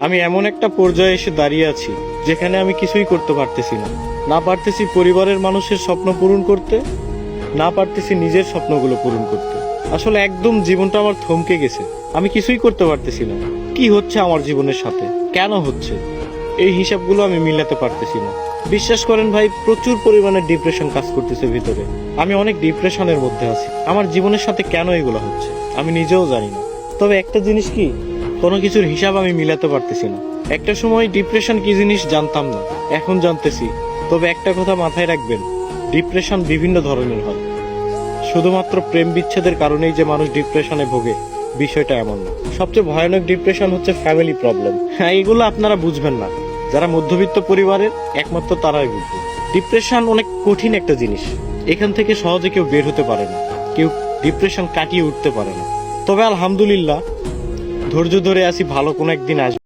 আমি এমন একটা পর্যায়ে এসে দাঁড়িয়ে আছি যেখানে আমি কিছুই করতে পারতেছি না। না পারতেছি পরিবারের মানুষের স্বপ্ন পূরণ করতে, না পারতেছি নিজের স্বপ্নগুলো পূরণ করতে। আসলে একদম জীবনটা আমার থমকে গেছে। আমি কিছুই করতে পারতেছি না। কি হচ্ছে আমার জীবনের সাথে, কেন হচ্ছে, এই হিসাবগুলো আমি মিলাতে পারতেছি না। বিশ্বাস করেন ভাই, প্রচুর পরিমাণে ডিপ্রেশন কাজ করতেছে ভিতরে। আমি অনেক ডিপ্রেশনের মধ্যে আছি। আমার জীবনের সাথে কেন এগুলো হচ্ছে আমি নিজেও জানি না। তবে একটা জিনিস কি, কোনো কিছুর হিসাব আমি মিলাতে পারতেছি না। একটা সময় ডিপ্রেশন কি জিনিস জানতাম না, এখন জানতেছি। তবে একটা কথা মাথায় রাখবেন, ডিপ্রেশন বিভিন্ন ধরনের হয়। শুধুমাত্র প্রেম বিচ্ছেদের কারণেই যে মানুষ ডিপ্রেশনে ভোগে, বিষয়টা এমন না। সবচেয়ে ভয়ানক ডিপ্রেশন হচ্ছে ফ্যামিলি প্রবলেম। হ্যাঁ, এগুলো আপনারা বুঝবেন না। যারা মধ্যবিত্ত পরিবারের, একমাত্র তারাই বুঝবে। ডিপ্রেশন অনেক কঠিন একটা জিনিস। এখান থেকে সহজে কেউ বের হতে পারে না, কেউ ডিপ্রেশন কাটিয়ে উঠতে পারে না। তবে আলহামদুলিল্লাহ, ধৈর্য ধরে আছি, ভালো কোনো একদিন আসবে।